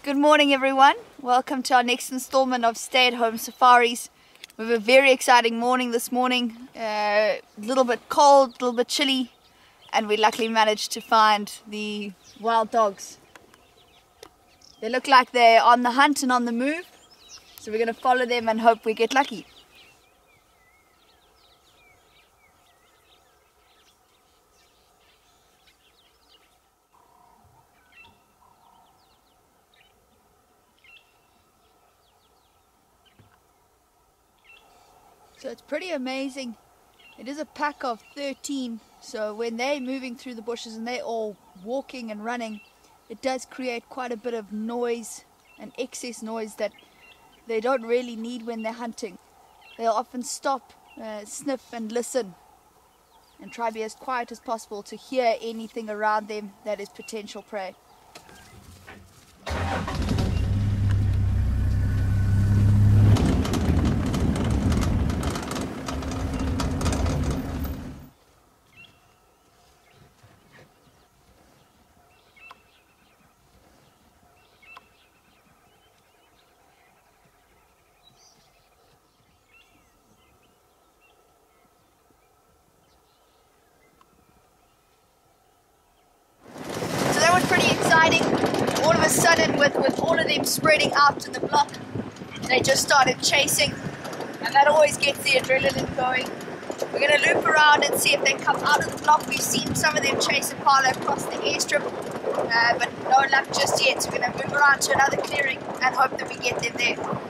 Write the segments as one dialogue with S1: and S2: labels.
S1: Good morning everyone, welcome to our next installment of stay-at-home safaris. We have a very exciting morning this morning, a little bit cold, a little bit chilly, and we luckily managed to find the wild dogs. They look like they're on the hunt and on the move, so we're going to follow them and hope we get lucky. So it's pretty amazing. It is a pack of 13, so when they're moving through the bushes and they're all walking and running, it does create quite a bit of noise and excess noise that they don't really need when they're hunting. They'll often stop, sniff and listen and try to be as quiet as possible to hear anything around them that is potential prey. Pretty exciting. All of a sudden, with all of them spreading out in the block, they just started chasing, and that always gets the adrenaline going. We're going to loop around and see if they come out of the block. We've seen some of them chase impala across the airstrip, but no luck just yet. So we're going to move around to another clearing and hope that we get them there.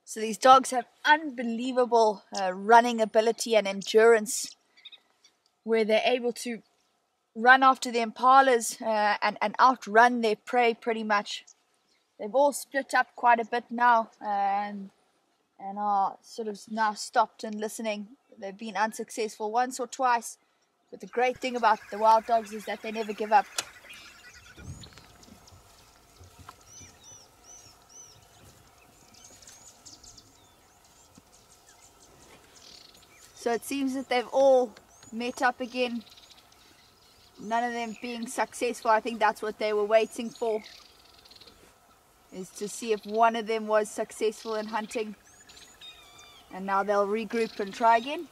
S1: So these dogs have unbelievable running ability and endurance, where they're able to run after the impalas and outrun their prey pretty much. They've all split up quite a bit now and are sort of now stopped and listening. They've been unsuccessful once or twice, but the great thing about the wild dogs is that they never give up. So it seems that they've all met up again, none of them being successful. I think that's what they were waiting for, is to see if one of them was successful in hunting, and now they'll regroup and try again.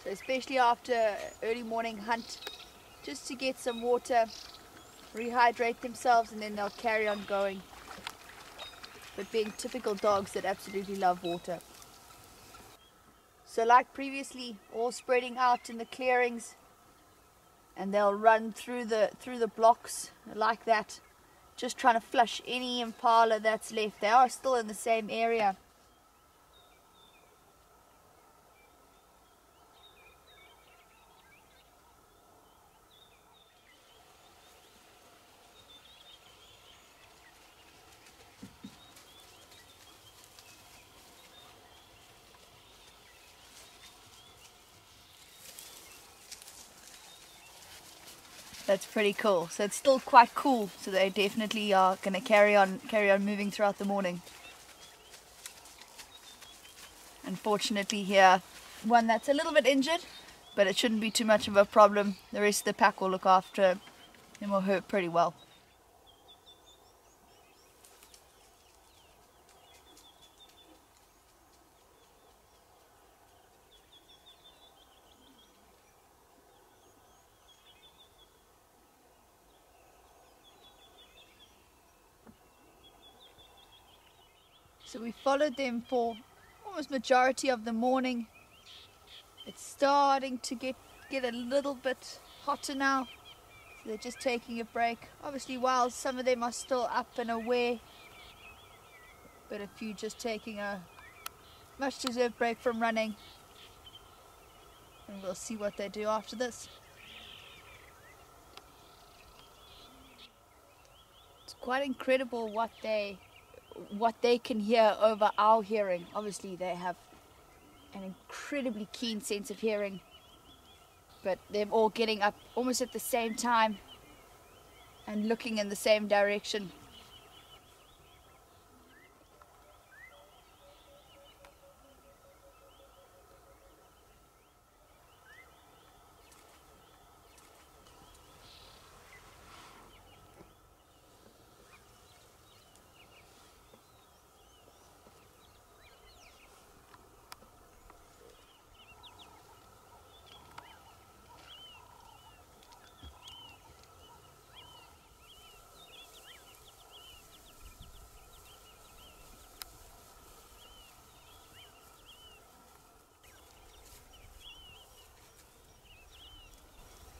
S1: So especially after early morning hunt, just to get some water, rehydrate themselves, and then they'll carry on going. But being typical dogs that absolutely love water. So like previously, all spreading out in the clearings, and they'll run through the blocks like that, just trying to flush any impala that's left. They are still in the same area. That's pretty cool. So it's still quite cool. So they definitely are going to carry on moving throughout the morning. Unfortunately here, one that's a little bit injured, but it shouldn't be too much of a problem. The rest of the pack will look after him or her pretty well. So we followed them for almost majority of the morning. It's starting to get a little bit hotter now, so they're just taking a break. Obviously, while some of them are still up and aware, but a few just taking a much deserved break from running, and we'll see what they do after this. It's quite incredible what they can hear over our hearing. Obviously they have an incredibly keen sense of hearing, but they're all getting up almost at the same time and looking in the same direction.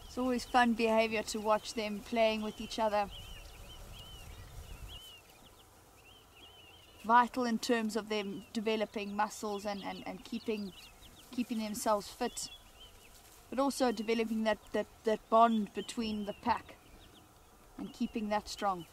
S1: It's always fun behavior to watch them playing with each other. Vital in terms of them developing muscles and keeping themselves fit, but also developing that bond between the pack and keeping that strong.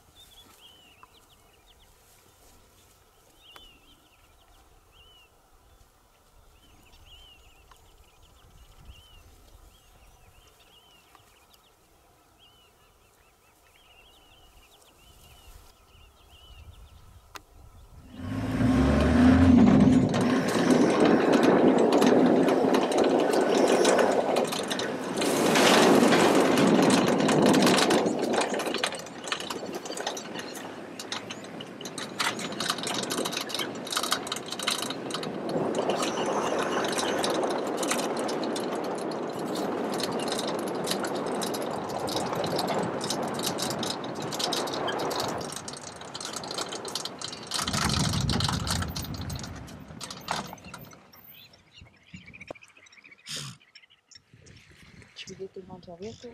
S1: Should we get them onto our vehicle?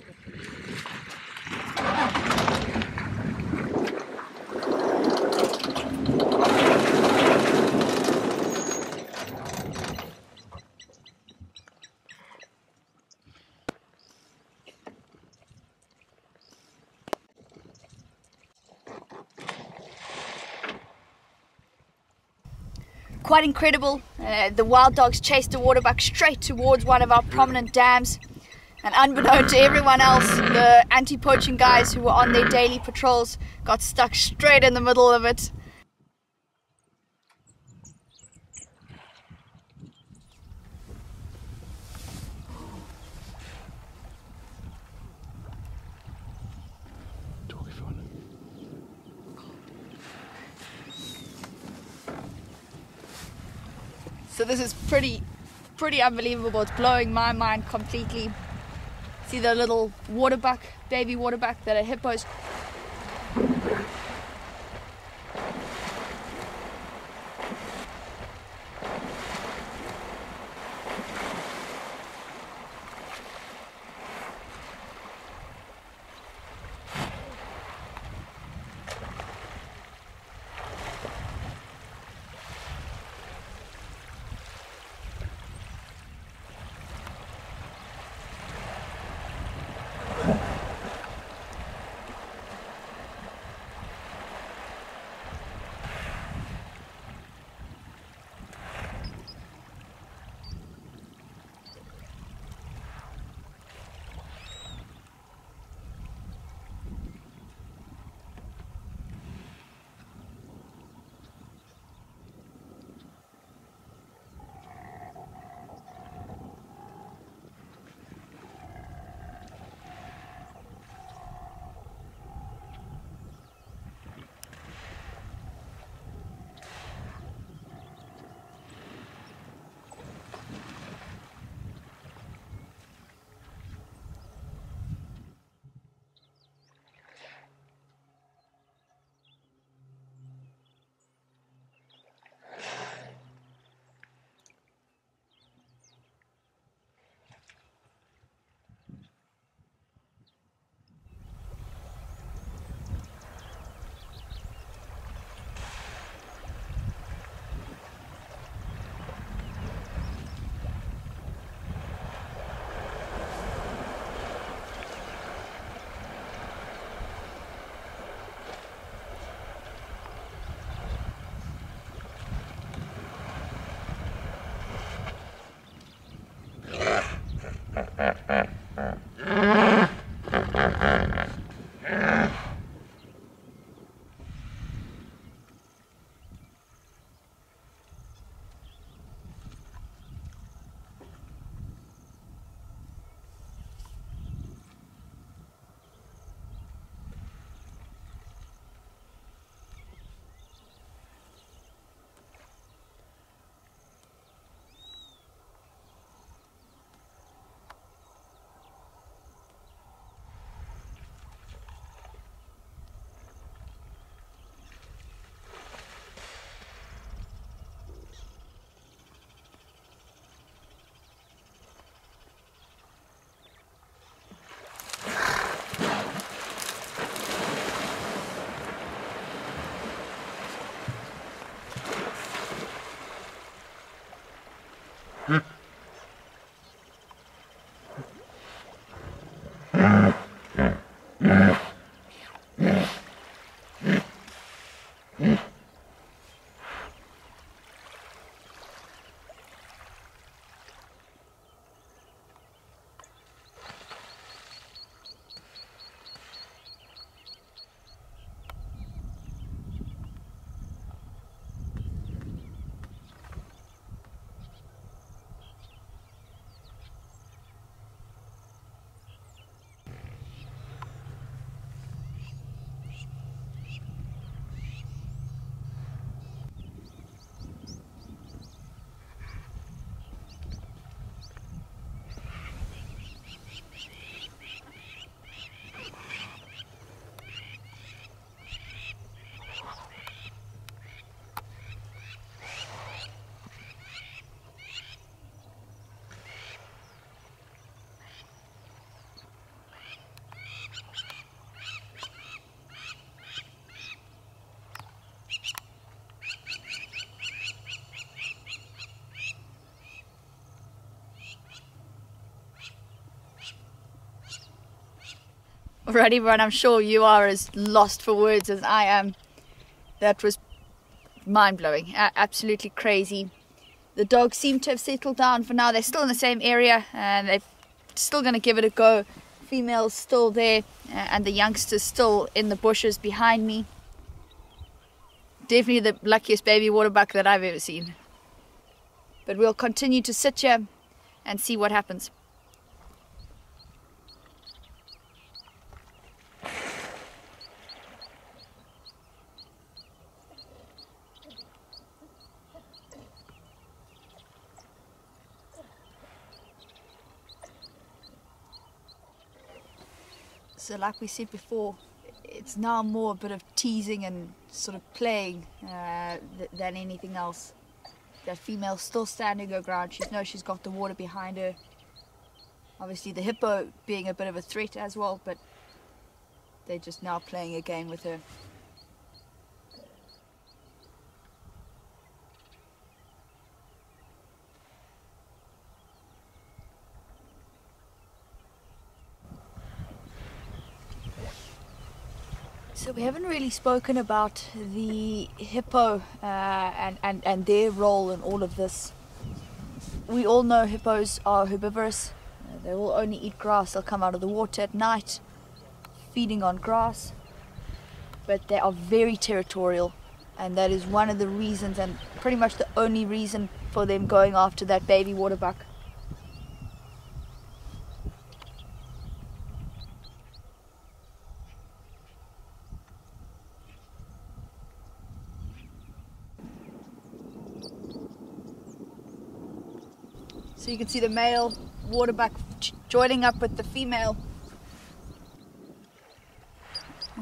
S1: Quite incredible. The wild dogs chased the waterbuck straight towards one of our prominent dams, and unbeknown to everyone else, the anti-poaching guys who were on their daily patrols got stuck straight in the middle of it. So this is pretty unbelievable. It's blowing my mind completely. See the little waterbuck, baby waterbuck that are hippos. Alright everyone, I'm sure you are as lost for words as I am. That was mind-blowing, absolutely crazy. The dogs seem to have settled down for now. They're still in the same area and they're still going to give it a go. Female's still there and the youngster's still in the bushes behind me. Definitely the luckiest baby waterbuck that I've ever seen. But we'll continue to sit here and see what happens. So like we said before, it's now more a bit of teasing and sort of playing than anything else. That female's still standing her ground. She knows she's got the water behind her. Obviously the hippo being a bit of a threat as well, but they're just now playing a game with her. So we haven't really spoken about the hippo and their role in all of this. We all know hippos are herbivorous. They will only eat grass. They'll come out of the water at night, feeding on grass. But they are very territorial, and that is one of the reasons, and pretty much the only reason, for them going after that baby waterbuck. So you can see the male waterbuck joining up with the female.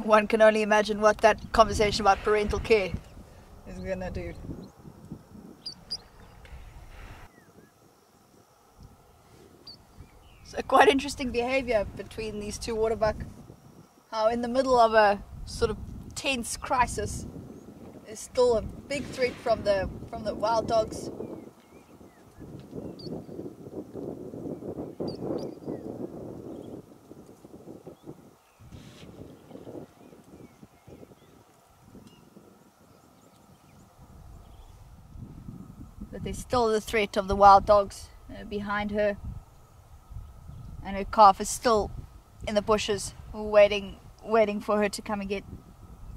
S1: One can only imagine what that conversation about parental care is gonna do. So quite interesting behavior between these two waterbuck. How in the middle of a sort of tense crisis, there's still a big threat from the wild dogs. But there's still the threat of the wild dogs behind her, and her calf is still in the bushes, waiting for her to come and get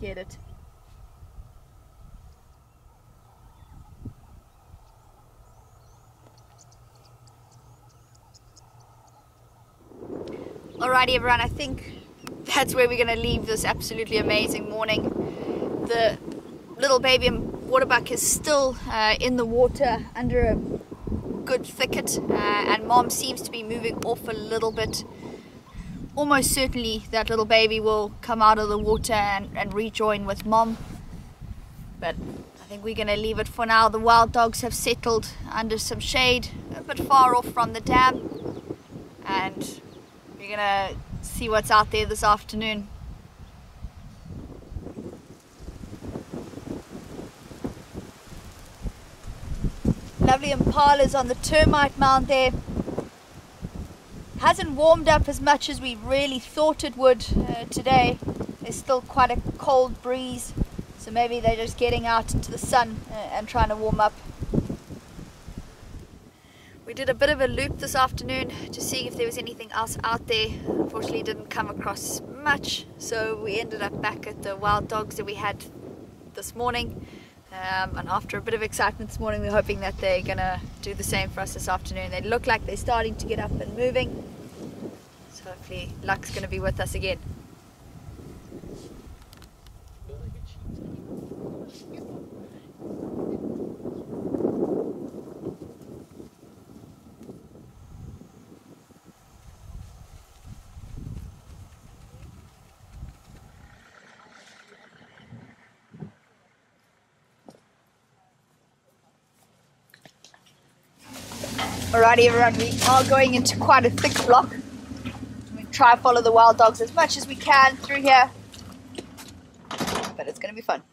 S1: it. Alrighty everyone, I think that's where we're going to leave this absolutely amazing morning. The little baby waterbuck is still in the water under a good thicket, and mom seems to be moving off a little bit. Almost certainly that little baby will come out of the water and rejoin with mom, but I think we're going to leave it for now. The wild dogs have settled under some shade a bit far off from the dam, and we're going to see what's out there this afternoon. Lovely impalas on the termite mound there. Hasn't warmed up as much as we really thought it would today. There's still quite a cold breeze, so maybe they're just getting out into the sun and trying to warm up. We did a bit of a loop this afternoon to see if there was anything else out there. Unfortunately didn't come across much, so we ended up back at the wild dogs that we had this morning. And after a bit of excitement this morning, we're hoping that they're gonna do the same for us this afternoon. They look like they're starting to get up and moving, so hopefully luck's gonna be with us again. Alrighty everyone, we are going into quite a thick block. We try and follow the wild dogs as much as we can through here, but it's going to be fun.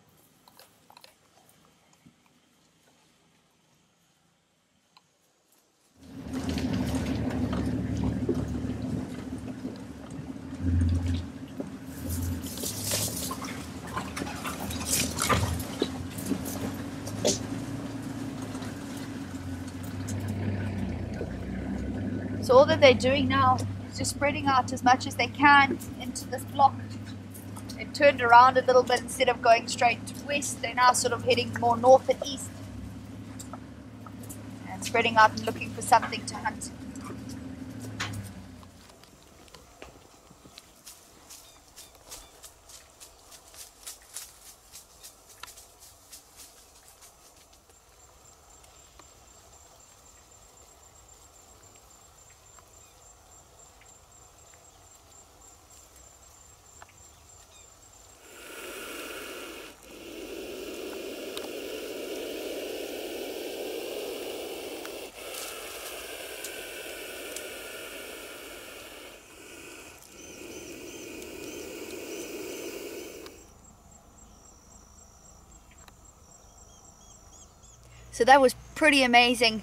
S1: So all that they're doing now is just spreading out as much as they can into this block. They've turned around a little bit. Instead of going straight west, they're now sort of heading more north and east and spreading out and looking for something to hunt. So that was pretty amazing.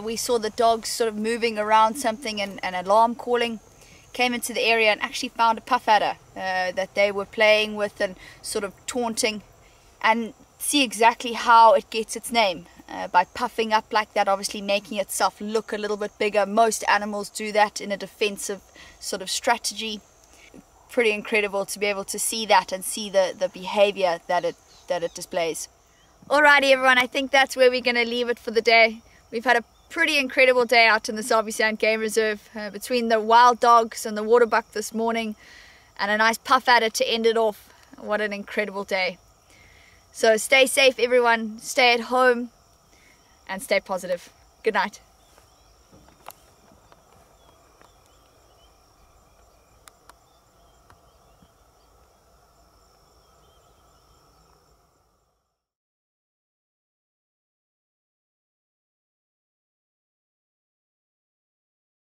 S1: We saw the dogs sort of moving around something and an alarm calling. Came into the area and actually found a puff adder that they were playing with and sort of taunting, and see exactly how it gets its name. By puffing up like that, obviously making itself look a little bit bigger. Most animals do that in a defensive sort of strategy. Pretty incredible to be able to see that and see the behavior that it displays. Alrighty everyone, I think that's where we're going to leave it for the day. We've had a pretty incredible day out in the Sabi Sound Game Reserve, between the wild dogs and the waterbuck this morning and a nice puff adder to end it off. What an incredible day. So stay safe everyone, stay at home and stay positive. Good night.